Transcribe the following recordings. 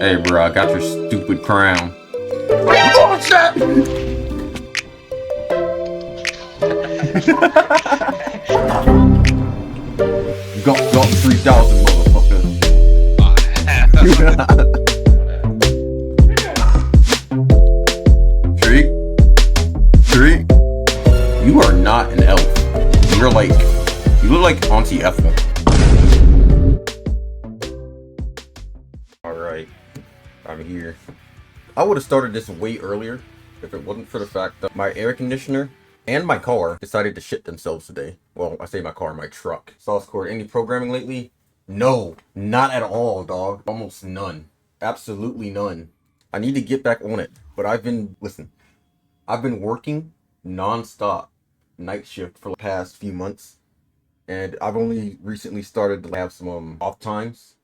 Hey, bro, I got your stupid crown. Oh, shit! Got 3,000, motherfucker. Treat, you are not an elf. You look like Auntie Ethel. Alright, I'm here. I would have started this way earlier if it wasn't for the fact that my air conditioner and my car decided to shit themselves today. Well, I say my car, my truck. Sauce cord, any programming lately? No, not at all, dog. Almost none. Absolutely none. I need to get back on it, but I've been working non-stop night shift for the past few months, and I've only recently started to have some off times.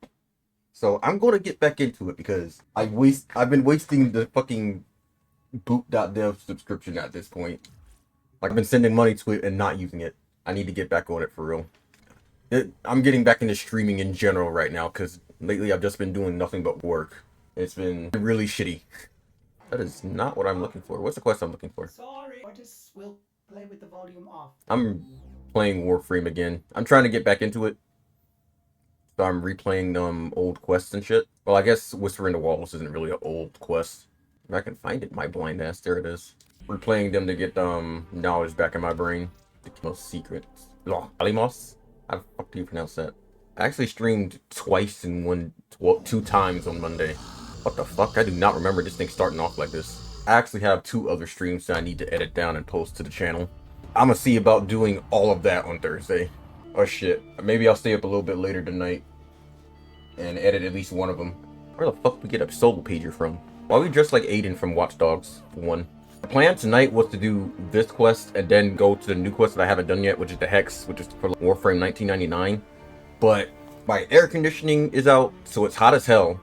So I'm going to get back into it because I've been wasting the fucking boot.dev subscription at this point. Like, I've been sending money to it and not using it. I need to get back on it for real. I'm getting back into streaming in general right now because lately I've just been doing nothing but work. It's been really shitty. That is not what I'm looking for. What's the quest I'm looking for? Sorry, I just will play with the volume off. I'm playing Warframe again. I'm trying to get back into it. So I'm replaying old quests and shit. Well, I guess Whisperin the Walls isn't really an old quest. If I can find it, my blind ass. There it is. Replaying them to get knowledge back in my brain. The most secrets. Alimos? How the fuck do you pronounce that? I actually streamed twice in two times on Monday. What the fuck? I do not remember this thing starting off like this. I actually have 2 other streams that I need to edit down and post to the channel. I'm gonna see about doing all of that on Thursday. Oh shit. Maybe I'll stay up a little bit later tonight and edit at least one of them. Where the fuck did we get a solo pager from? Why are we dressed like Aiden from Watch Dogs, for one? The plan tonight was to do this quest and then go to the new quest that I haven't done yet, which is the Hex, which is for Warframe 1999. But my air conditioning is out, so it's hot as hell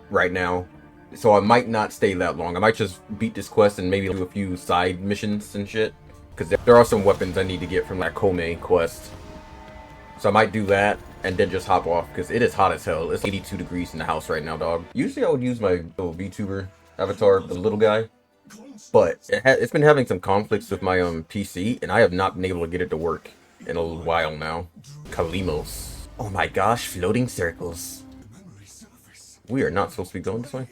right now. So I might not stay that long. I might just beat this quest and maybe do a few side missions and shit. Because there are some weapons I need to get from that Kome quest. So I might do that and then just hop off because it is hot as hell. It's 82 degrees in the house right now, dog. Usually I would use my little VTuber avatar, the little guy. But it's been having some conflicts with my PC, and I have not been able to get it to work in a while now. Kalimos. Oh my gosh, floating circles. We are not supposed to be going this way.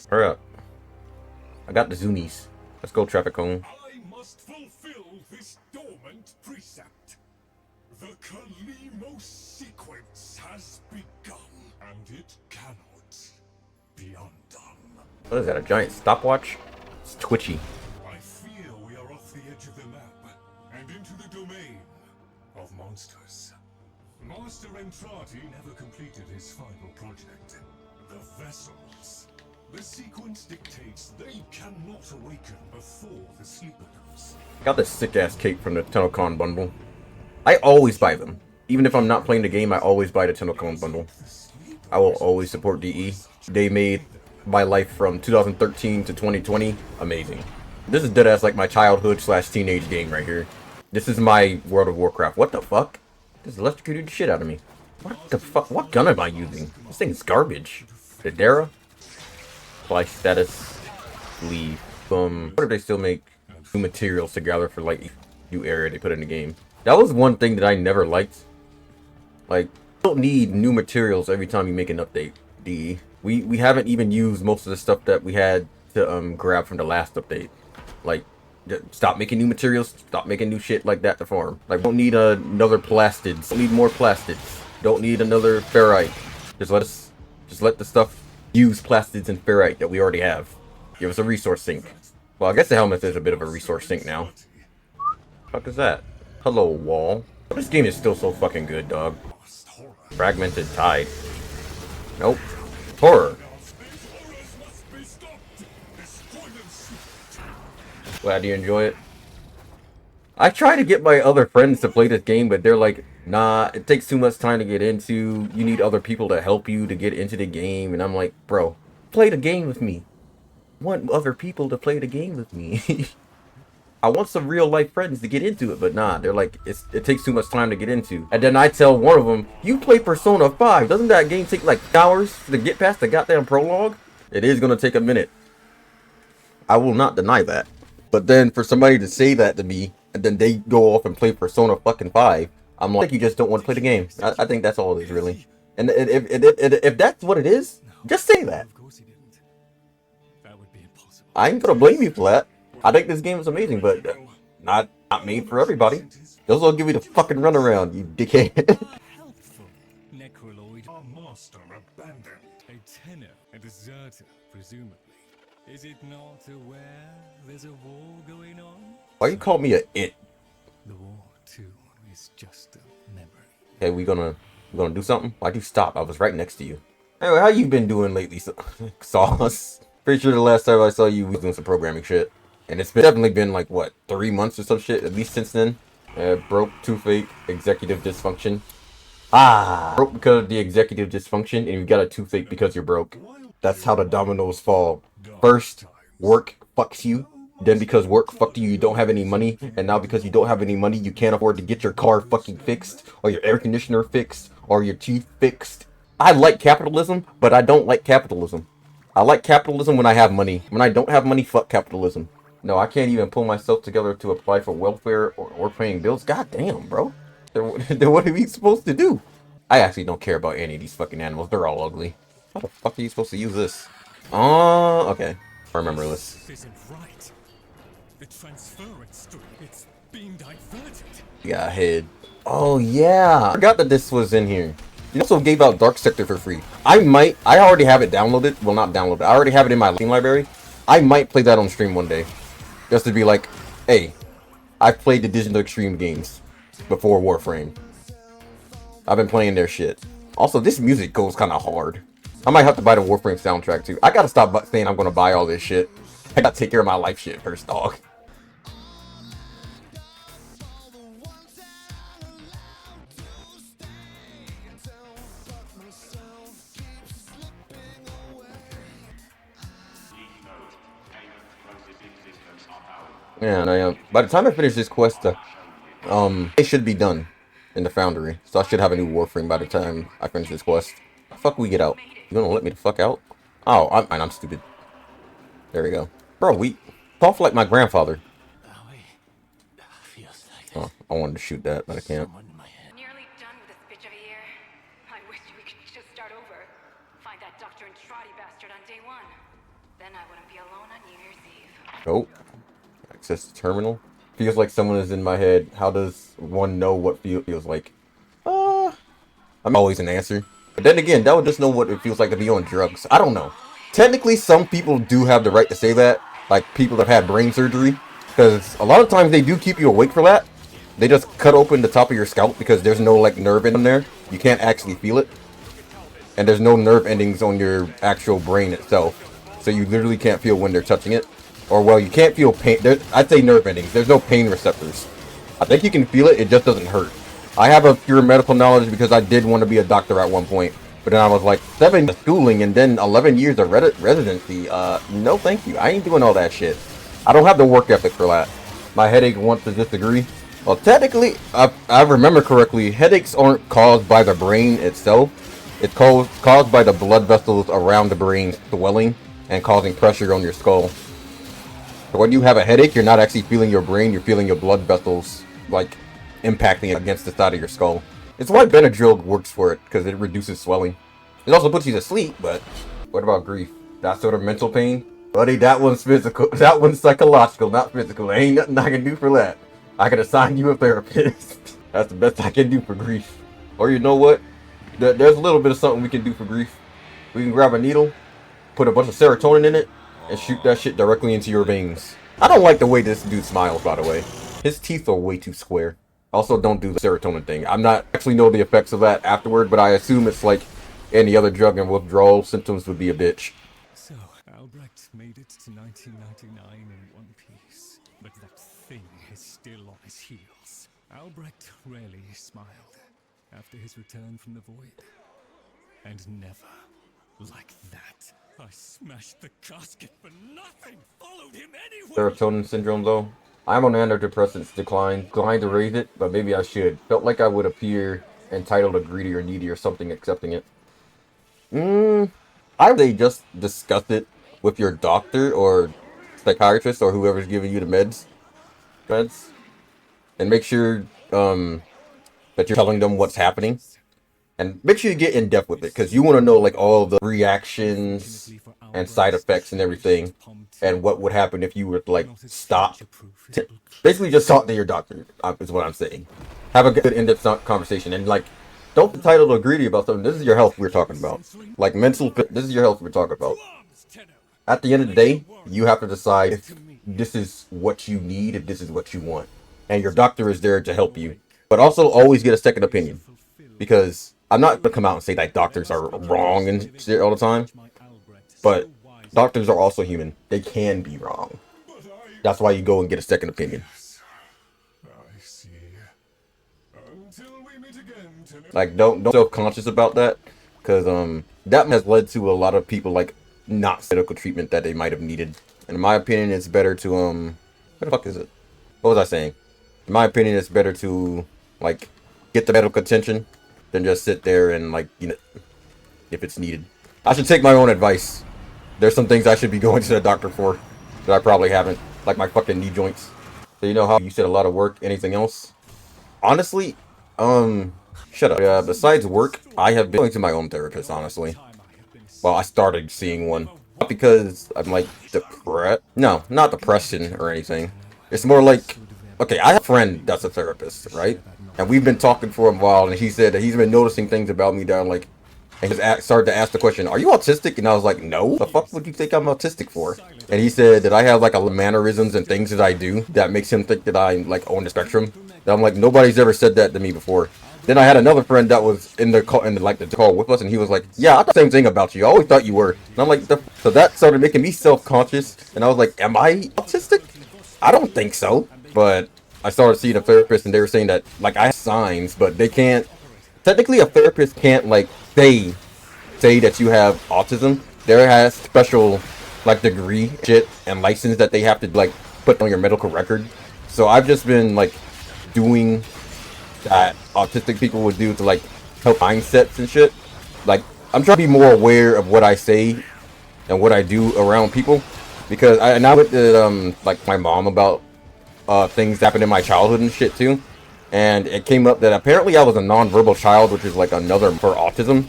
Hurry up. I got the Zunies. Let's go, traffic cone. I must fulfill this dormant precept. The Kalimos sequence has begun, and it cannot be undone. What is that, a giant stopwatch? It's twitchy. I fear we are off the edge of the map, and into the domain of monsters. Master Entrati never completed his final project, the vessels. The sequence dictates they cannot awaken before the sleepers. Got this sick-ass cape from the TennoCon bundle. I always buy them. Even if I'm not playing the game, I always buy the TennoCon bundle. I will always support DE. They made my life from 2013 to 2020 amazing. This is deadass like my childhood / teenage game right here. This is my World of Warcraft. What the fuck? This electrocuted the shit out of me. What the fuck? What gun am I using? This thing's garbage. The Dara? Apply status. Leave. What do they still make new materials to gather for like new area they put in the game? That was one thing that I never liked. Like, you don't need new materials every time you make an update, DE. We haven't even used most of the stuff that we had to grab from the last update. Like, stop making new materials, stop making new shit like that to farm. Like, don't need another plastids. Don't need more plastids. Don't need another ferrite. Just let the stuff use plastids and ferrite that we already have. Give us a resource sink. Well, I guess the helmet is a bit of a resource sink now. What the fuck is that? Hello, wall. This game is still so fucking good, dog. Fragmented Tide. Nope. Horror. Glad you enjoy it. I try to get my other friends to play this game, but they're like, nah, it takes too much time to get into. You need other people to help you to get into the game. And I'm like, bro, play the game with me. I want other people to play the game with me. I want some real life friends to get into it, but nah, they're like, it takes too much time to get into. And then I tell one of them, you play Persona 5, doesn't that game take like hours to get past the goddamn prologue? It is gonna take a minute. I will not deny that. But then for somebody to say that to me, and then they go off and play Persona fucking 5, I'm like, you just don't want to play the game. I think that's all it is, really. And if that's what it is, just say that. Of course he didn't. That would be impossible. I ain't gonna blame you for that. I think this game is amazing, but not made for everybody. Those will give you the fucking runaround, you dickhead. Helpful. Necroloid. Our master abandoned. A tenor, a deserter, presumably. Is it not aware there's a war going on? Why you call me a it? The war, too, is just a memory. Hey, we gonna do something? Why'd you stop? I was right next to you. Anyway, how you been doing lately, Sauce? Pretty sure the last time I saw you was doing some programming shit. And it's definitely been like, what, 3 months or some shit, at least since then. Broke, toothache, executive dysfunction. Broke because of the executive dysfunction, and you got a toothache because you're broke. That's how the dominoes fall. First, work fucks you. Then because work fucked you, you don't have any money. And now because you don't have any money, you can't afford to get your car fucking fixed, or your air conditioner fixed, or your teeth fixed. I like capitalism, but I don't like capitalism. I like capitalism when I have money. When I don't have money, fuck capitalism. No, I can't even pull myself together to apply for welfare or paying bills. God damn, bro. Then what are we supposed to do? I actually don't care about any of these fucking animals. They're all ugly. How the fuck are you supposed to use this? Oh, okay. I remember this. This isn't right. The transference stream, it's being diverted. Yeah, head. Oh, yeah. I forgot that this was in here. You also gave out Dark Sector for free. I already have it downloaded. Well, not downloaded. I already have it in my Steam library. I might play that on stream one day. Just to be like, hey, I've played the Digital Extreme games before Warframe. I've been playing their shit. Also, this music goes kind of hard. I might have to buy the Warframe soundtrack too. I gotta stop saying I'm gonna buy all this shit. I gotta take care of my life shit first, dog. Yeah, and by the time I finish this quest, it should be done in the Foundry. So I should have a new Warframe by the time I finish this quest. The fuck we get out? You gonna let me the fuck out? Oh, I'm stupid. There we go. Bro, we talk like my grandfather. Oh, I wanted to shoot that, but I can't. Nearly done with this bitch of a year. I wish we could just start over. Find that Doctor and Trotty bastard on day one. Then I wouldn't be alone on New Year's Eve. Oh. Access the terminal. Feels like someone is in my head. How does one know what feels like? I'm always an answer. But then again, that would just know what it feels like to be on drugs. I don't know. Technically, some people do have the right to say that. Like people that have had brain surgery. Because a lot of times they do keep you awake for that. They just cut open the top of your scalp because there's no like nerve in there. You can't actually feel it. And there's no nerve endings on your actual brain itself. So you literally can't feel when they're touching it. Or, well, you can't feel pain. I'd say nerve endings. There's no pain receptors. I think you can feel it. It just doesn't hurt. I have a pure medical knowledge because I did want to be a doctor at one point. But then I was like, 7 years of schooling and then 11 years of residency. No thank you. I ain't doing all that shit. I don't have the work ethic for that. My headache wants to disagree. Well, technically, I remember correctly, headaches aren't caused by the brain itself. It's caused by the blood vessels around the brain swelling and causing pressure on your skull. So when you have a headache, you're not actually feeling your brain, you're feeling your blood vessels, like, impacting against the side of your skull. It's why Benadryl works for it, because it reduces swelling. It also puts you to sleep, but what about grief? That sort of mental pain? Buddy, that one's physical. That one's psychological, not physical. There ain't nothing I can do for that. I can assign you a therapist. That's the best I can do for grief. Or you know what? There's a little bit of something we can do for grief. We can grab a needle, put a bunch of serotonin in it, and shoot that shit directly into your veins. I don't like the way this dude smiles, by the way. His teeth are way too square. Also, don't do the serotonin thing. I'm not actually know the effects of that afterward, but I assume it's like any other drug and withdrawal symptoms would be a bitch. So, Albrecht made it to 1999 in one piece, but that thing is still on his heels. Albrecht rarely smiled after his return from the void. And never like that. I smashed the casket for nothing, followed him anywhere. Serotonin syndrome, though. I'm on antidepressants, declined to raise it, but maybe I should. Felt like I would appear entitled or greedy or needy or something accepting it. I would say just discuss it with your doctor or psychiatrist or whoever's giving you the meds, and make sure that you're telling them what's happening, and make sure you get in depth with it because you want to know like all the reactions and side effects and everything, and what would happen if you were to like stop. Basically, just talk to your doctor. Is what I'm saying. Have a good in-depth conversation, and like, don't be entitled or greedy about something. This is your health we're talking about. Like mental fit. This is your health we're talking about. At the end of the day, you have to decide if this is what you need, if this is what you want, and your doctor is there to help you. But also, always get a second opinion, because I'm not gonna come out and say that doctors are wrong and shit all the time. But doctors are also human. They can be wrong. That's why you go and get a second opinion. I see. Until we meet again, Tenant. Like, don't self-conscious about that, because that has led to a lot of people like not medical treatment that they might have needed. And in my opinion, it's better to what the fuck is it? What was I saying? In my opinion, it's better to like get the medical attention than just sit there and like, you know, if it's needed. I should take my own advice. There's some things I should be going to the doctor for that I probably haven't, like my fucking knee joints. So you know how you said a lot of work. Anything else? Honestly, shut up. Besides work, I have been going to my own therapist, honestly. Well, I started seeing one. Not because I'm like depressed. No, not depression or anything. It's more like, okay, I have a friend that's a therapist, right? And we've been talking for a while, and he said that he's been noticing things about me that are like, and he started to ask the question, "Are you autistic?" And I was like, "No. The fuck would you think I'm autistic for?" And he said that I have like a mannerisms and things that I do that makes him think that I'm like on the spectrum. And I'm like, nobody's ever said that to me before. Then I had another friend that was in the call with us, and he was like, "Yeah, I thought the same thing about you. I always thought you were." And I'm like, so that started making me self-conscious, and I was like, "Am I autistic? I don't think so." But I started seeing a therapist, and they were saying that like I have signs, but they can't. Technically, a therapist can't like say that you have autism. There has special like degree shit and license that they have to like put on your medical record. So I've just been like doing that autistic people would do to like help mindsets and shit. Like I'm trying to be more aware of what I say and what I do around people, because I went to like my mom about things that happened in my childhood and shit too, and it came up that apparently I was a non-verbal child, which is like another for autism.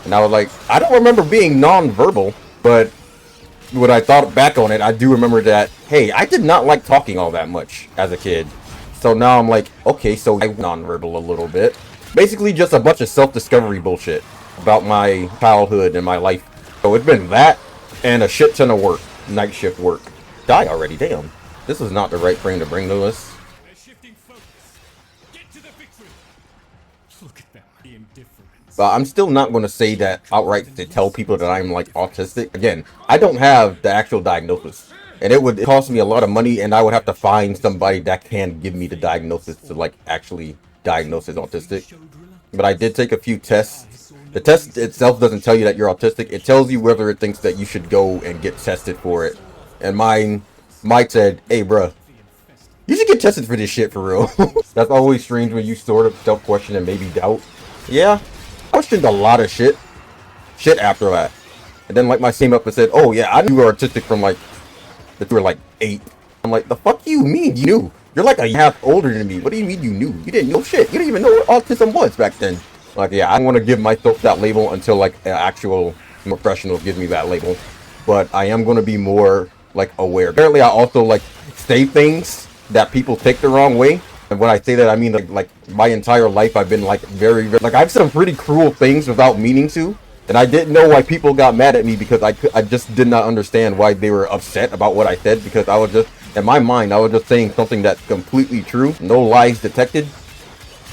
And I was like, I don't remember being non-verbal, but when I thought back on it, I do remember that, hey, I did not like talking all that much as a kid. So now I'm like, okay, so I'm non-verbal a little bit. Basically just a bunch of self-discovery bullshit about my childhood and my life. So it's been that and a shit ton of work, night shift work. Die already, damn. This is not the right frame to bring to us. They're shifting focus. Get to the victory. Look at them. The indifference. But I'm still not going to say that outright to tell people that I'm like autistic. Again, I don't have the actual diagnosis, and it would cost me a lot of money, and I would have to find somebody that can give me the diagnosis to like actually diagnose as autistic. But I did take a few tests. The test itself doesn't tell you that you're autistic. It tells you whether it thinks that you should go and get tested for it. And mine said, "Hey, bruh, you should get tested for this shit for real." That's always strange when you sort of self-question and maybe doubt. Yeah. I questioned a lot of shit after that. And then like my team up and said, "Oh yeah, I knew you were autistic from like that you were like 8. I'm like, the fuck you mean you knew? You're like a half older than me. What do you mean you knew? You didn't know shit. You didn't even know what autism was back then." Like, yeah, I don't want to give myself that label until like an actual professional gives me that label. But I am going to be more like aware. Apparently I also like say things that people take the wrong way. And when I say that, I mean like my entire life I've been like very like I've said some pretty cruel things without meaning to, and I didn't know why people got mad at me, because I just did not understand why they were upset about what I said, because I was just in my mind I was just saying something that's completely true, no lies detected,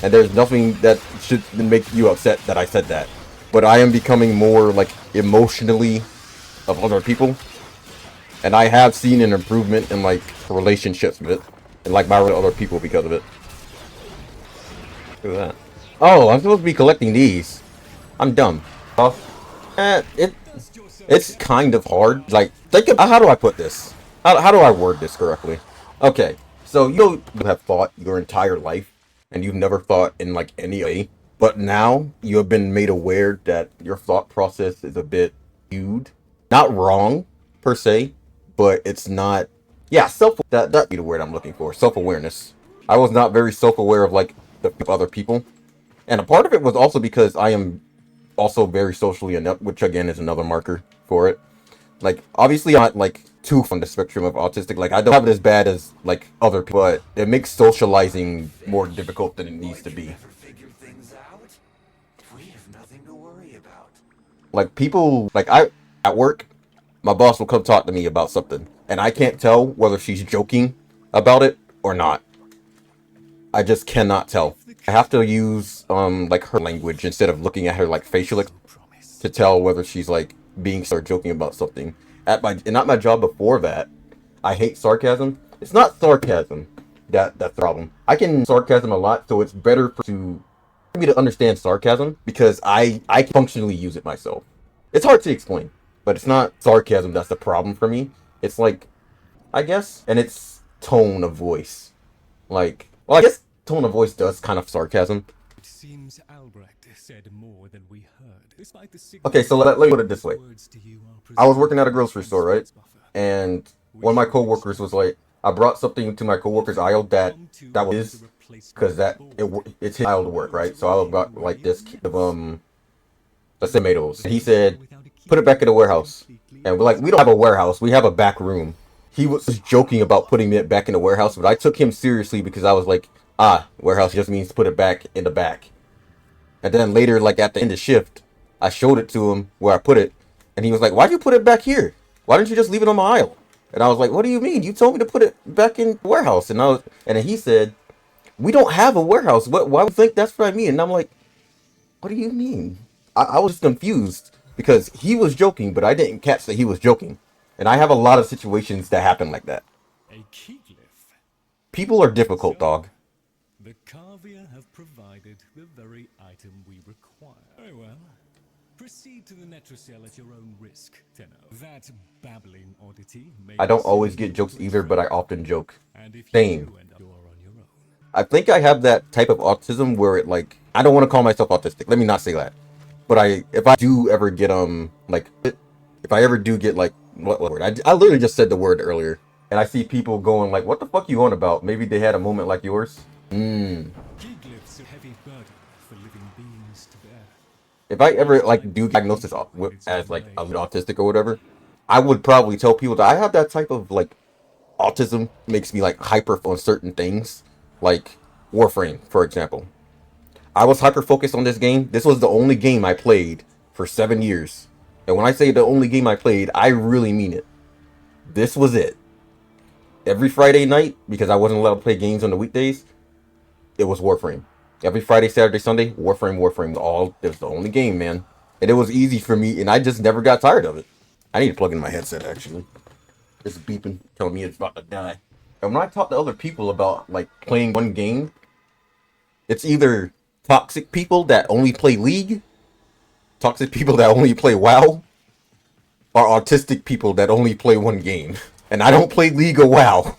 and there's nothing that should make you upset that I said that. But I am becoming more like emotionally of other people, and I have seen an improvement in like relationships with it. And like my other people because of it. Look at that. Oh, I'm supposed to be collecting these. I'm dumb. It's kind of hard. Like, think of, how do I put this? How do I word this correctly? Okay, so you have thought your entire life, and you've never thought in like any way, but now you have been made aware that your thought process is a bit skewed. Not wrong per se, but it's not. Yeah, that'd be the word I'm looking for. Self awareness. I was not very self aware of like the other people, and a part of it was also because I am also very socially inept, which again is another marker for it. Like, obviously, I'm not like too on the spectrum of autistic. Like, I don't have it as bad as like other people, but it makes socializing more difficult than it needs to be. Like, people, like I at work, my boss will come talk to me about something, and I can't tell whether she's joking about it or not. I just cannot tell. I have to use like her language instead of looking at her like facial to tell whether she's like being or joking about something. At my not my job before that, I hate sarcasm. It's not sarcasm that's the problem. I can sarcasm a lot, so it's better for me to understand sarcasm because I can functionally use it myself. It's hard to explain, but it's not sarcasm that's the problem for me. It's like, I guess, and it's tone of voice. Like, well, I guess tone of voice does kind of sarcasm. It seems Albrecht said more than we heard. Despite the Okay, so let me put it this way. words to you are I was working at a grocery store, right? And one of my coworkers was like, I brought something to my coworker's aisle that was because it's his aisle to work, right? So I brought like this of let's say tomatoes. And he said, put it back in the warehouse. And we're like, we don't have a warehouse, we have a back room. He was joking about putting it back in the warehouse, but I took him seriously because I was like, warehouse just means put it back in the back. And then later, like at the end of shift, I showed it to him where I put it, and he was like, "Why'd you put it back here? Why didn't you just leave it on my aisle?" And I was like, "What do you mean? You told me to put it back in the warehouse." And then he said, "We don't have a warehouse. Why would you think that's what I mean?" And I'm like, "What do you mean?" I was confused because he was joking, but I didn't catch that he was joking. And I have a lot of situations that happen like that. a key glyph. People are difficult, dog. The Carvia have provided the very item we require. Very well. Proceed to the Netrocell at your own risk, Tenno. That babbling oddity may I don't be always seen get jokes with either, but I friends. often joke. And if Same. you end up, you're on your own. I think I have that type of autism where it like I don't want to call myself autistic. Let me not say that. But if I do ever get like if I ever do get like what word? I literally just said the word earlier, and I see people going like, "What the fuck you on about?" Maybe they had a moment like yours. Key glyphs a heavy burden for living beings to bear. If I ever like do diagnosis as like a autistic or whatever, I would probably tell people that I have that type of like autism makes me like hyper on certain things, like Warframe, for example. I was hyper focused on this game. This was the only game I played for 7 years. And when I say the only game I played, I really mean it. This was it. Every Friday night, because I wasn't allowed to play games on the weekdays, it was Warframe. Every Friday, Saturday, Sunday, Warframe was it was the only game, man. And it was easy for me, and I just never got tired of it. I need to plug in my headset, actually. It's beeping, telling me it's about to die. And when I talk to other people about, like, playing one game, it's either toxic people that only play League, toxic people that only play WoW, or autistic people that only play one game. And I don't play League or WoW.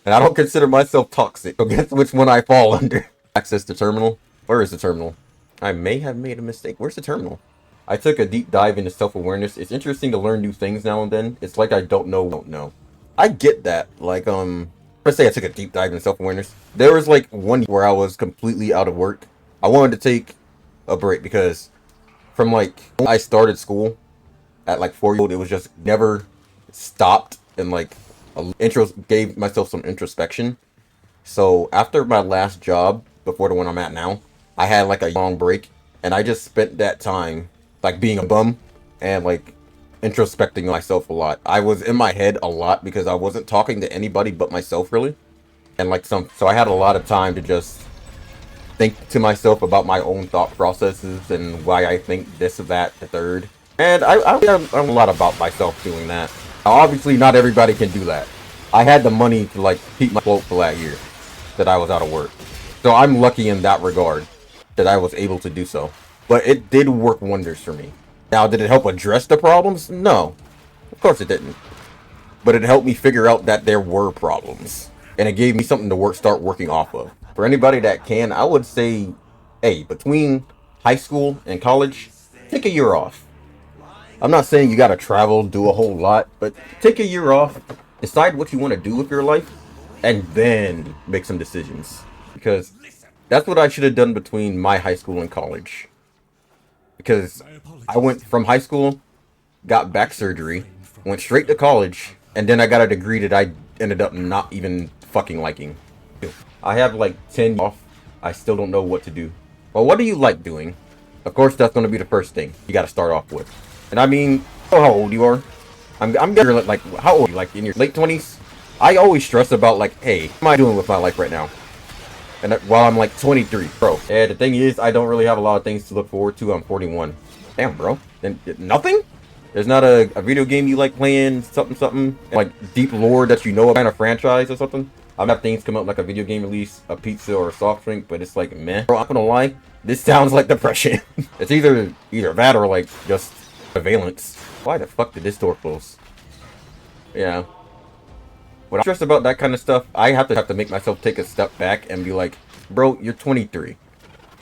And I don't consider myself toxic. So guess which one I fall under. Access the terminal. Where is the terminal? I may have made a mistake. Where's the terminal? I took a deep dive into self-awareness. It's interesting to learn new things now and then. It's like I don't know. I get that. Like, let's say I took a deep dive into self-awareness. There was like one where I was completely out of work. I wanted to take a break because from like when I started school at like 4 years old, it was just never stopped, and like gave myself some introspection. So after my last job before the one I'm at now, I had like a long break, and I just spent that time like being a bum and like introspecting myself a lot. I was in my head a lot because I wasn't talking to anybody but myself really. And like so I had a lot of time to just think to myself about my own thought processes and why I think this, that, the third. And I learned a lot about myself doing that. Now, obviously, not everybody can do that. I had the money to like keep my float for that year that I was out of work. So I'm lucky in that regard that I was able to do so. But it did work wonders for me. Now, did it help address the problems? No. Of course it didn't. But it helped me figure out that there were problems. and it gave me something to start working off of. For anybody that can, I would say, hey, between high school and college, take a year off. I'm not saying you gotta travel, do a whole lot, but take a year off, decide what you want to do with your life, and then make some decisions. Because that's what I should have done between my high school and college. Because I went from high school, got back surgery, went straight to college, and then I got a degree that I ended up not even fucking liking. I have like 10 off. I still don't know what to do. Well, what do you like doing? Of course, that's going to be the first thing you got to start off with. And I mean, I don't know how old you are. I'm like, how old are you? Like in your late 20s? I always stress about like, hey, what am I doing with my life right now? And while I'm like 23, bro. And the thing is, I don't really have a lot of things to look forward to. I'm 41. Damn, bro. Then nothing? There's not a video game you like playing, something, like deep lore that you know about a franchise or something? I've had things come up like a video game release, a pizza, or a soft drink, but it's like, meh. Bro, I'm not gonna lie, this sounds like depression. It's either that or like just surveillance. Why the fuck did this door close? Yeah. When I'm stressed about that kind of stuff, I have to make myself take a step back and be like, bro, you're 23.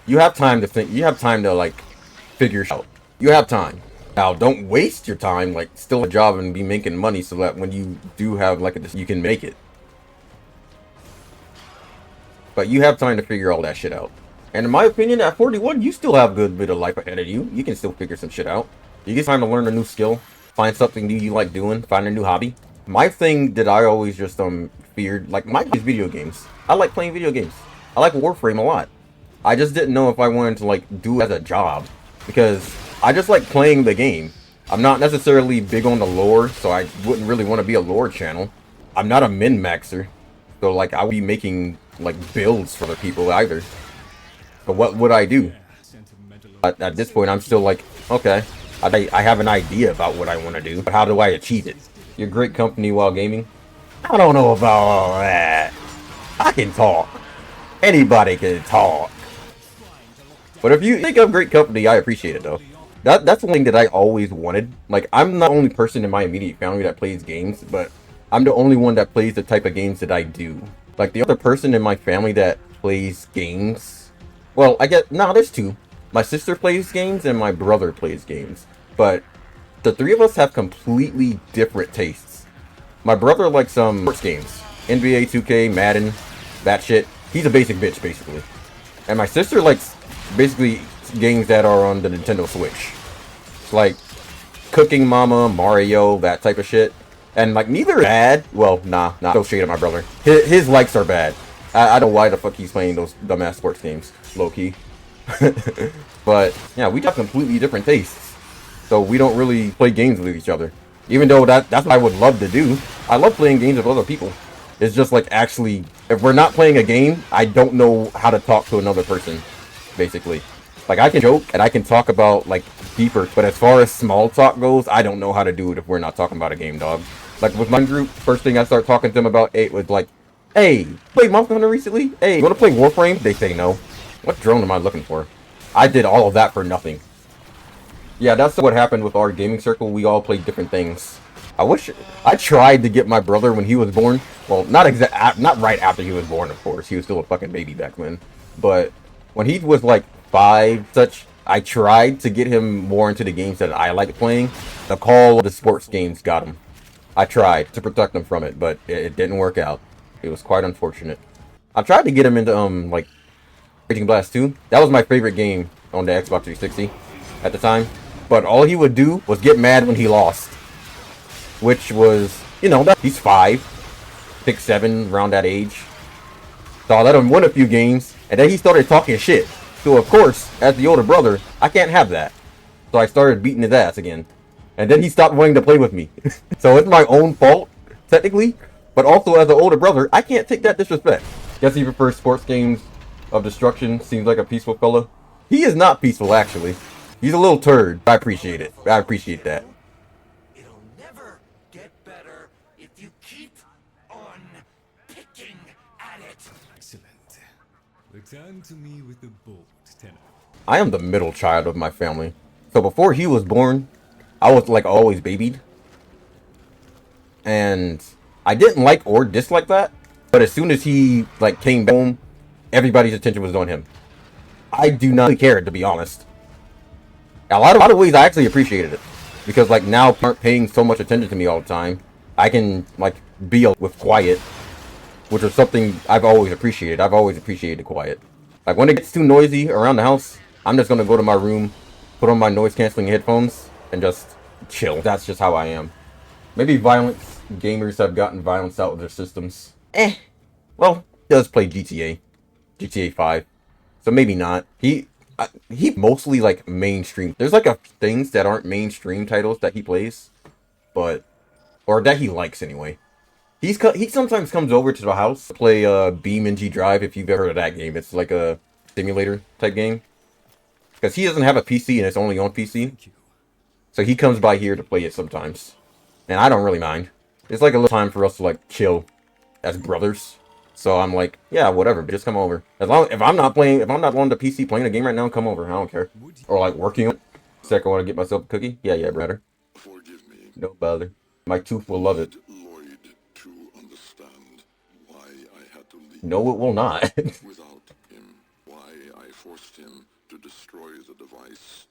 You have time to think. You have time to like figure out. You have time. Now, don't waste your time, like, still a job and be making money so that when you do have, like, you can make it. But you have time to figure all that shit out. And in my opinion, at 41, you still have a good bit of life ahead of you. You can still figure some shit out. You get time to learn a new skill, find something new you like doing, find a new hobby. My thing that I always just, feared, like, my is video games. I like playing video games. I like Warframe a lot. I just didn't know if I wanted to, like, do it as a job. Because I just like playing the game. I'm not necessarily big on the lore, so I wouldn't really want to be a lore channel. I'm not a min-maxer, so like I would be making like builds for the people either. But what would I do? At this point, I'm still like, okay, I have an idea about what I want to do, but how do I achieve it? You're great company while gaming? I don't know about all that. I can talk. Anybody can talk. But if you think I'm great company, I appreciate it though. That's one thing that I always wanted. Like, I'm not the only person in my immediate family that plays games, but I'm the only one that plays the type of games that I do. Like, the other person in my family that plays games, well, I get, no, there's two. My sister plays games and my brother plays games. But the three of us have completely different tastes. My brother likes some sports games. NBA 2K, Madden, that shit. He's a basic bitch, basically. And my sister likes basically games that are on the Nintendo Switch. Like Cooking Mama, Mario, that type of shit. And like neither is bad. Well, nah, no shade at my brother. His likes are bad. I don't know why the fuck he's playing those dumbass sports games, low key. But yeah, we have completely different tastes. So we don't really play games with each other. Even though that's what I would love to do. I love playing games with other people. It's just like actually, if we're not playing a game, I don't know how to talk to another person, basically. Like, I can joke and I can talk about, like, deeper, but as far as small talk goes, I don't know how to do it if we're not talking about a game, dog. Like, with my group, first thing I start talking to them about it was like, hey, played Monster Hunter recently? Hey, you want to play Warframe? They say no. What drone am I looking for? I did all of that for nothing. Yeah, that's what happened with our gaming circle. We all played different things. I tried to get my brother when he was born. Well, not right after he was born, of course. He was still a fucking baby back then. But when he was like 5, I tried to get him more into the games that I like playing. The call of the sports games got him. I tried to protect him from it, but it didn't work out. It was quite unfortunate. I tried to get him into like Raging Blast 2. That was my favorite game on the Xbox 360 at the time. But all he would do was get mad when he lost. Which was, you know, he's 5, 6, 7, around that age. So I let him win a few games, and then he started talking shit. So of course, as the older brother, I can't have that. So I started beating his ass again. And then he stopped wanting to play with me. So it's my own fault, technically. But also as an older brother, I can't take that disrespect. Guess he prefers sports games of destruction. Seems like a peaceful fella. He is not peaceful, actually. He's a little turd. I appreciate it. I appreciate that. It'll never get better if you keep on picking at it. Excellent. Return to me with the bolt, Tenor. I am the middle child of my family. So before he was born, I was like always babied. And I didn't like or dislike that. But as soon as he like came back home, everybody's attention was on him. I do not really care, to be honest. A lot of ways I actually appreciated it, because like now people aren't paying so much attention to me all the time. I can like be with quiet, which is something I've always appreciated. I've always appreciated quiet. Like when it gets too noisy around the house, I'm just gonna go to my room, put on my noise canceling headphones, and just chill. That's just how I am. Maybe violence gamers have gotten violence out of their systems. Well, he does play GTA 5, so maybe not. He mostly like mainstream. There's like things that aren't mainstream titles that he plays, but or that he likes anyway. He sometimes comes over to the house to play BeamNG Drive, if you've ever heard of that game. It's like a simulator type game. Because he doesn't have a PC and it's only on PC. So he comes by here to play it sometimes. And I don't really mind. It's like a little time for us to like chill as brothers. So I'm like, yeah, whatever, but just come over. As long if I'm not on the PC playing a game right now, come over. I don't care. Or like working on it. Second, I want to get myself a cookie. Yeah, brother. Forgive me. No bother. My tooth will love it. Lloyd to understand why I had to leave. No, it will not. Without him, why I forced him to destroy the device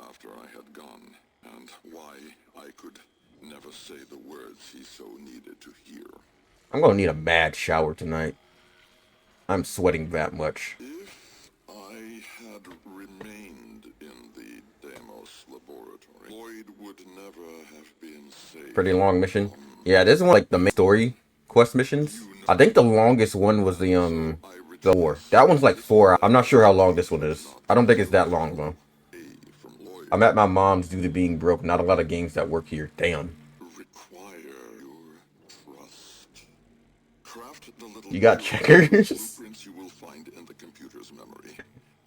after I had gone, and why I could never say the words he so needed to hear. I'm gonna need a mad shower tonight. I'm sweating that much. If I had remained in the Deimos laboratory, Lloyd would never have been saved. Pretty long mission. Yeah, this is one like the main story quest missions. I think the longest one was the war. That one's like 4 hours. I'm not sure how long this one is. I don't think it's that long though. I'm at my mom's due to being broke. Not a lot of games that work here. Damn. You got checkers?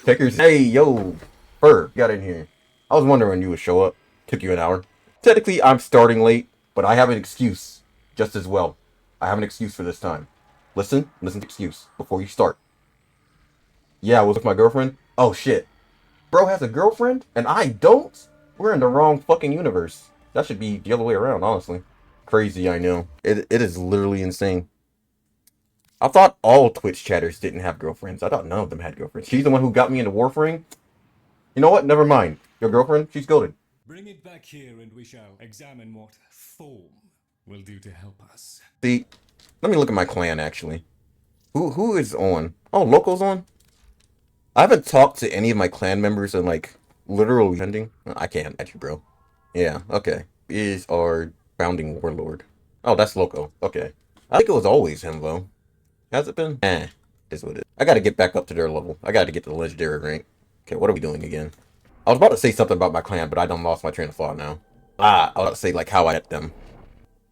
Checkers. Hey, yo. Fur, got in here. I was wondering when you would show up. Took you an hour. Technically, I'm starting late, but I have an excuse just as well. I have an excuse for this time. Listen to the excuse before you start. Yeah, I was with my girlfriend. Oh, shit. Bro has a girlfriend, and I don't? We're in the wrong fucking universe. That should be the other way around, honestly. Crazy, I know. It is literally insane. I thought all Twitch chatters didn't have girlfriends. I thought none of them had girlfriends. She's the one who got me into Warframe. You know what? Never mind. Your girlfriend? She's goated. Bring it back here and we shall examine what form will do to help us. See, let me look at my clan, actually. Who is on? Oh, Loco's on? I haven't talked to any of my clan members in, like, literally ending. I can't at you, bro. Yeah, okay. Is our founding warlord. Oh, that's Loco. Okay. I think it was always him, though. Has it been? Is what it is. I gotta get back up to their level. I gotta get to the legendary rank. Okay, what are we doing again? I was about to say something about my clan, but I done lost my train of thought now. I was about to say, like, how I met them.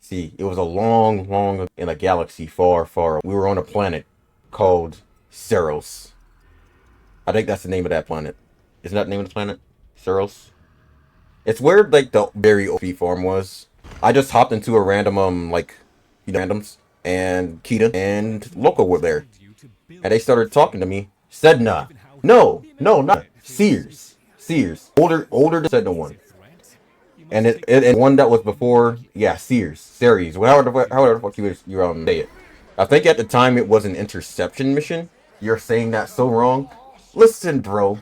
See, it was a long, in a galaxy far, far. We were on a planet called Ceros. I think that's the name of that planet. Isn't that the name of the planet? Ceros? It's where, like, the very OP farm was. I just hopped into a random, like, randoms. And Kita and Loco were there. And they started talking to me. Sedna. No, not Sears. Older than Sedna one. And one that was before, yeah, Series. However the fuck you say it. I think at the time it was an interception mission. You're saying that so wrong. Listen, bro.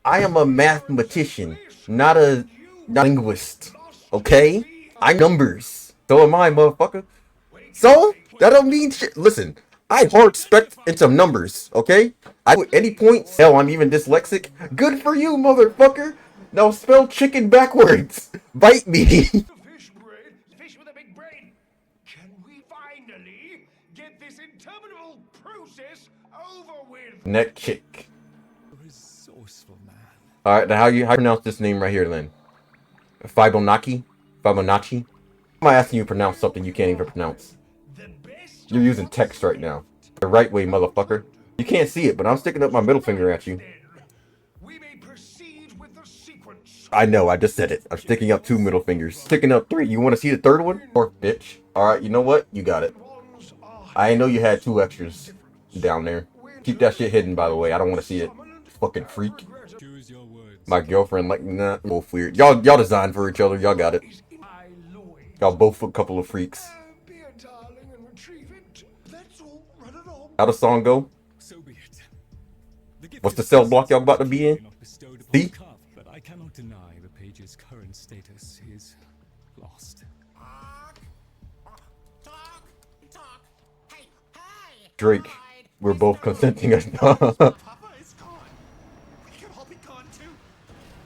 I am a mathematician, not a linguist. Okay? I'm numbers. So am I, motherfucker. So, that don't mean shit. Listen, I hard spec into numbers, okay? I put any points. Hell, I'm even dyslexic. Good for you, motherfucker. Now spell chicken backwards. Bite me. Fish with a big brain. Can we finally get this interminable process over with? Neck chick. Resourceful man. Alright, now how you pronounce this name right here, then? Fibonacci? Fibonacci? Am I asking you to pronounce something you can't even pronounce? You're using text right now. The right way, motherfucker. You can't see it, but I'm sticking up my middle finger at you. We may proceed with the sequence. I know, I just said it. I'm sticking up 2 middle fingers. Sticking up 3. You want to see the third one? Or bitch. Alright, you know what? You got it. I know you had 2 extras down there. Keep that shit hidden, by the way. I don't want to see it. Fucking freak. Choose your words. My girlfriend, like, nah, both weird. Y'all designed for each other. Y'all got it. Y'all both a couple of freaks. Be a darling and retrieve it. That's all How the song go? So be it. The What's the cell block y'all about to be in? See? But I cannot deny the page's current status is lost. Drake, we're both consenting. Papa is gone. We can all be gone too.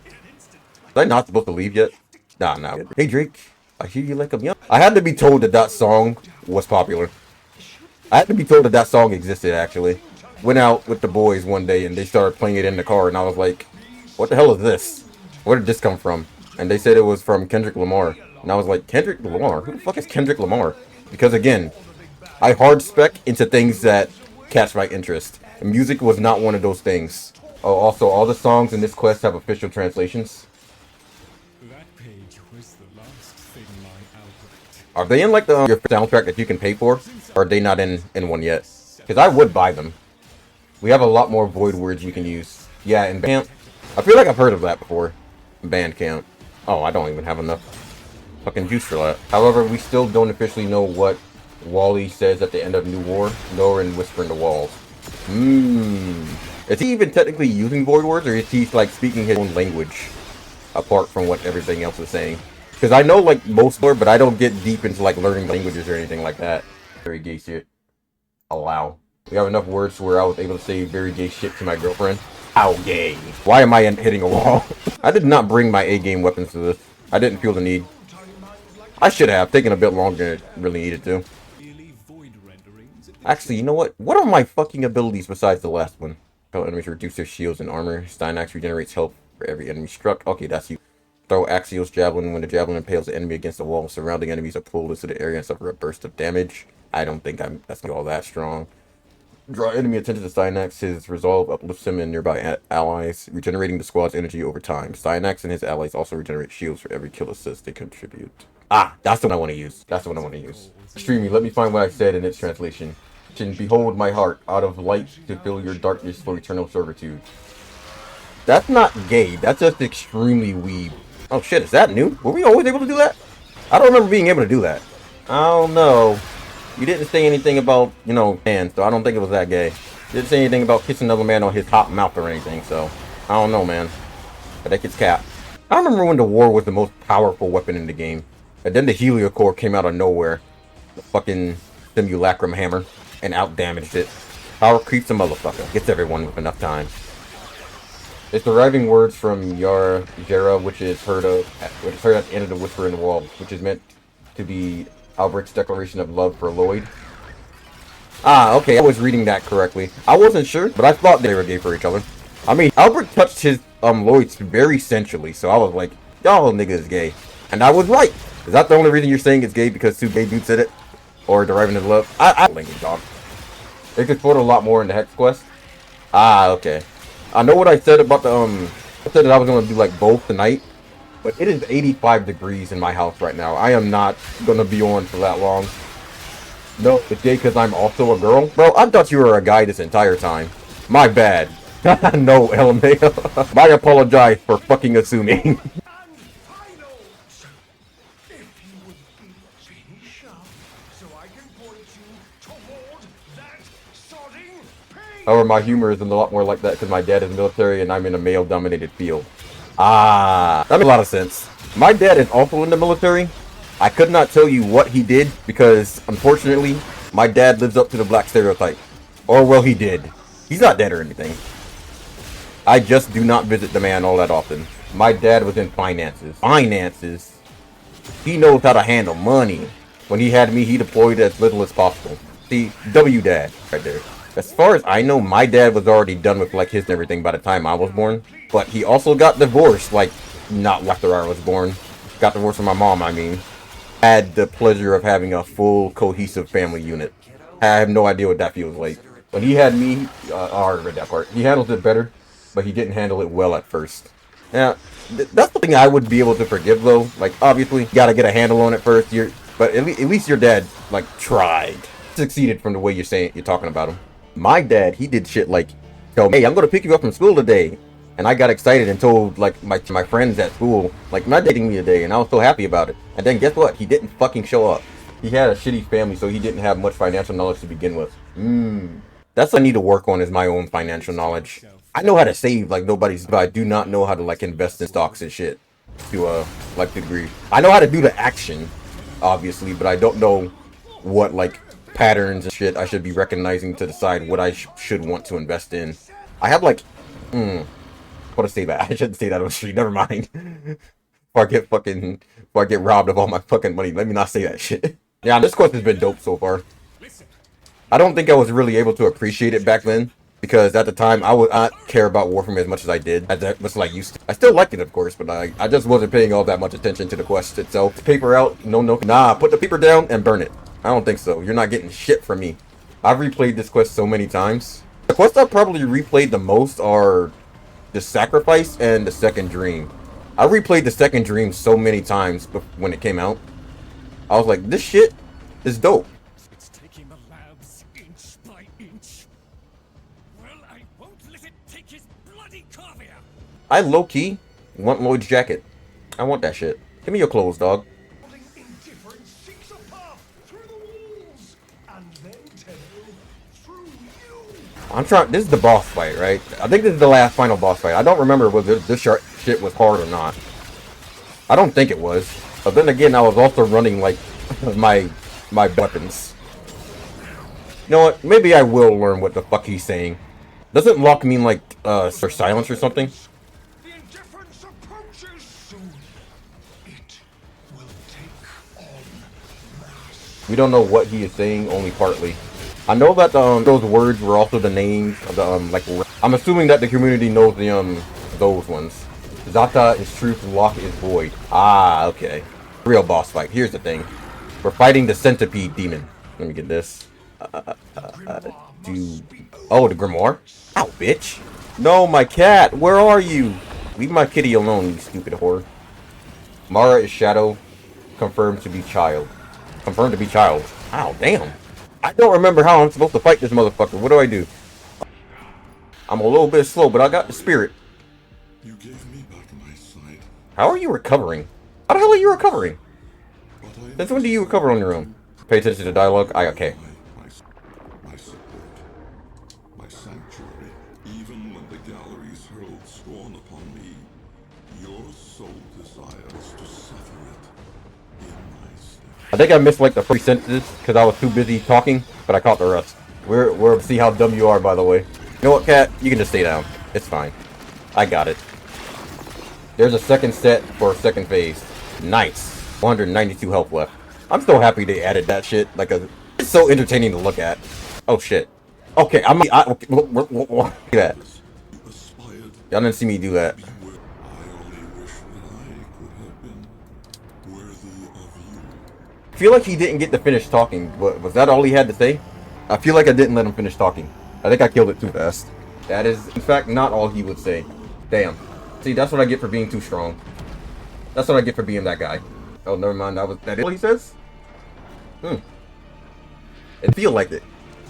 In an instant. Was I not supposed to leave yet? Nah. Hey Drake, I hear you like a young. I had to be told that that song was popular. I had to be told that that song existed, actually. Went out with the boys one day and they started playing it in the car and I was like, what the hell is this? Where did this come from? And they said it was from Kendrick Lamar. And I was like, Kendrick Lamar? Who the fuck is Kendrick Lamar? Because again, I hard spec into things that catch my interest. And music was not one of those things. Oh, also, all the songs in this quest have official translations. That page was the last thing my Albrecht. Are they in like the your soundtrack that you can pay for? Or are they not in one yet? Because I would buy them. We have a lot more void words you can use. Yeah, in Bandcamp. I feel like I've heard of that before. Bandcamp. Oh, I don't even have enough fucking juice for that. However, we still don't officially know what Wally says at the end of New War, nor in Whisperin the Walls. Is he even technically using void words, or is he like speaking his own language apart from what everything else is saying? Because I know like most lore, but I don't get deep into like learning languages or anything like that. Very gay shit. Allow. We have enough words where I was able to say very gay shit to my girlfriend. How gay? Why am I hitting a wall? I did not bring my A-game weapons to this. I didn't feel the need. I should have taken a bit longer than it really needed to. Actually, you know what? What are my fucking abilities besides the last one? Tell enemies reduce their shields and armor. Steinax regenerates health for every enemy struck. Okay, that's you. Throw Axios Javelin. When the javelin impales the enemy against the wall, surrounding enemies are pulled into the area and suffer a burst of damage. I don't think that's all that strong. Draw enemy attention to Steinax. His resolve uplifts him and nearby allies, regenerating the squad's energy over time. Steinax and his allies also regenerate shields for every kill assist they contribute. Ah, that's the one I want to use. That's the one I want to use. Streamy, let me find what I said in its translation. Behold my heart, out of light to fill your darkness for eternal servitude. That's not gay. That's just extremely weeb. Oh shit, is that new? Were we always able to do that? I don't remember being able to do that. I don't know. You didn't say anything about, you know, man, so I don't think it was that gay. You didn't say anything about kissing another man on his hot mouth or anything, so I don't know, man. But that kid's cap. I remember when the war was the most powerful weapon in the game. And then the Heliocore came out of nowhere. The fucking simulacrum hammer. And out-damaged it. Power creeps a motherfucker. Gets everyone with enough time. It's deriving words from Jera, which is heard at the end of the Whisper in the Wall, which is meant to be Albrecht's declaration of love for Lloyd. Ah, okay, I was reading that correctly. I wasn't sure, but I thought they were gay for each other. I mean, Albrecht touched his Lloyd's very sensually, so I was like, y'all nigga is gay. And I was right. Is that the only reason you're saying it's gay because two gay dudes said it? Or deriving his love? I linking dog. They could put a lot more in the Hex quest. Ah, okay. I know what I said about the I said that I was gonna do like both tonight, but it is 85 degrees in my house right now. I am not gonna be on for that long. No, it's gay because I'm also a girl. Bro, I thought you were a guy this entire time. My bad. No, LMAO. I apologize for fucking assuming. However, my humor is a lot more like that because my dad is military and I'm in a male-dominated field. Ah, that makes a lot of sense. My dad is also in the military. I could not tell you what he did because, unfortunately, my dad lives up to the black stereotype. Or, well, he did. He's not dead or anything. I just do not visit the man all that often. My dad was in finances. Finances? He knows how to handle money. When he had me, he deployed as little as possible. See, W-Dad, right there. As far as I know, my dad was already done with like his and everything by the time I was born. But he also got divorced, like, not after I was born. Got divorced from my mom, I mean. Had the pleasure of having a full, cohesive family unit. I have no idea what that feels like. When he had me, I already read that part. He handled it better, but he didn't handle it well at first. Now, that's the thing I would be able to forgive, though. Like, obviously, you gotta get a handle on it first. But at least your dad, like, tried. Succeeded from the way you're talking about him. My dad, he did shit like, tell me, hey, I'm gonna pick you up from school today. And I got excited and told, like, my friends at school, like, not dating me today, and I was so happy about it. And then guess what? He didn't fucking show up. He had a shitty family, so he didn't have much financial knowledge to begin with. That's what I need to work on, is my own financial knowledge. I know how to save like nobody's, but I do not know how to like invest in stocks and shit to like the degree. I know how to do the action, obviously, but I don't know what like patterns and shit I should be recognizing to decide what I should want to invest in. I have like, what to say that? I shouldn't say that on the street. Never mind. If I get robbed of all my fucking money, let me not say that shit. Yeah, this quest has been dope so far. I don't think I was really able to appreciate it back then, because at the time I would not care about Warframe as much as I did, as I used to. I still liked it, of course, but I just wasn't paying all that much attention to the quest itself. Paper out, nah, put the paper down and burn it. I don't think so. You're not getting shit from me. I've replayed this quest so many times. The quests I've probably replayed the most are the Sacrifice and the Second Dream. I replayed the Second Dream so many times when it came out. I was like, this shit is dope. It's taking the labs inch by inch. Well, I won't let it take his bloody caviar. I low-key want Lloyd's jacket. I want that shit. Give me your clothes, dog. Indifference seeks a path through the walls, and then Teo, through you. I'm trying. This is the boss fight, right? I think this is the last final boss fight. I don't remember whether this shit was hard or not. I don't think it was. But then again, I was also running like my weapons. You know what? Maybe I will learn what the fuck he's saying. Doesn't lock mean like for silence or something? The indifference approaches soon. It will take on mass. We don't know what he is saying, only partly. I know that those words were also the names of the like. I'm assuming that the community knows the those ones. Zata is truth, lock is void. Ah, okay. Real boss fight. Here's the thing. We're fighting the centipede demon. Let me get this. Oh, the grimoire? Ow, bitch. No, my cat. Where are you? Leave my kitty alone, you stupid whore. Mara is shadow. Confirmed to be child. Confirmed to be child. Ow, damn. I don't remember how I'm supposed to fight this motherfucker. What do I do? I'm a little bit slow, but I got the spirit. You gave me back my sight. How are you recovering? How the hell are you recovering? But I Since when do you recover on your own? Pay attention to the dialogue. Okay. my support, my sanctuary. Even when the galleries hurled scorn upon me, your soul desires to suffer it in my stead. I think I missed like the first sentences because I was too busy talking, but I caught the rest. We're see how dumb you are, by the way. You know what, cat? You can just stay down. It's fine. I got it. There's a second set for a second phase. Nice. 192 health left. I'm so happy they added that shit. It's so entertaining to look at. Oh shit. Okay, okay, look at that. Aspired Y'all didn't see me do that. where I only wish that I could have been worthy of you. I feel like he didn't get to finish talking. Was that all he had to say? I feel like I didn't let him finish talking. I think I killed it too fast. That is, in fact, not all he would say. Damn. See, that's what I get for being too strong. That's what I get for being that guy. Oh, never mind. That is what he says? It feel like it.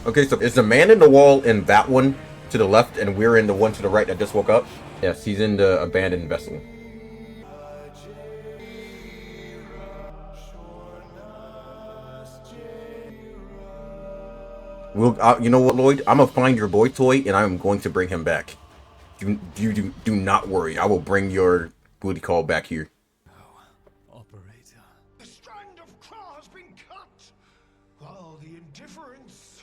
Okay, so is the man in the wall in that one to the left, and we're in the one to the right that just woke up? Yes, he's in the abandoned vessel. You know what, Lloyd? I'm gonna find your boy toy, and I'm going to bring him back. Do not worry. I will bring your booty call back here. Operator. The strand of claw has been cut, while the indifference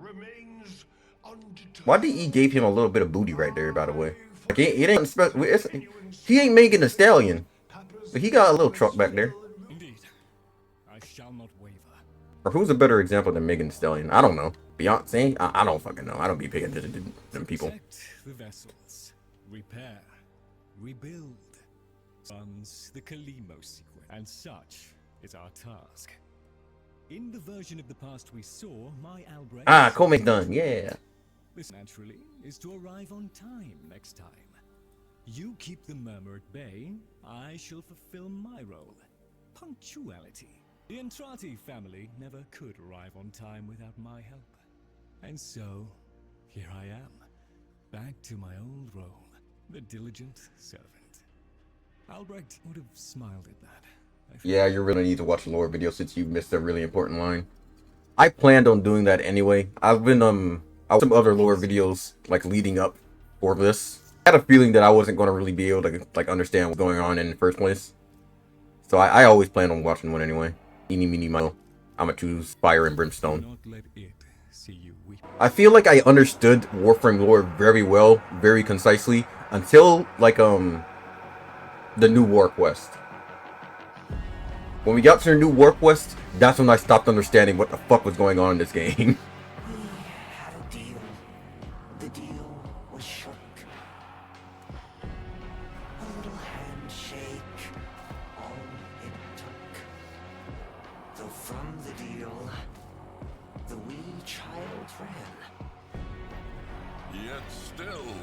remains undeterred. Why did he gave him a little bit of booty right there, by the way? Like, he ain't Megan Thee Stallion, but he got a little truck back there. Indeed. I shall not waver. Or who's a better example than Megan Thee Stallion? I don't know. Beyonce? I don't fucking know. I don't be paying attention to them people. Protect the vessels. Repair. Rebuild. Runs the Kalimo sequence. And such is our task. In the version of the past we saw, my Albrecht... Ah, Comic's done. Yeah. This, naturally, is to arrive on time next time. You keep the murmur at bay, I shall fulfill my role. Punctuality. The Entrati family never could arrive on time without my help. And so, here I am, back to my old role, the diligent servant. Albrecht would have smiled at that. Yeah, you really need to watch the lore video since you missed a really important line. I planned on doing that anyway. I've been I watched some other lore videos like leading up for this. I had a feeling that I wasn't going to really be able to like understand what's going on in the first place. So I always plan on watching one anyway. Eeny, meeny, miny. I'm gonna choose Fire and Brimstone. Not let it see you weep. I feel like I understood Warframe lore very well, very concisely, until like the new War Quest. When we got to the new War Quest, that's when I stopped understanding what the fuck was going on in this game. We had a deal. The deal was shook. A little handshake, all it took. Though from the deal, the wee child ran. Yet still,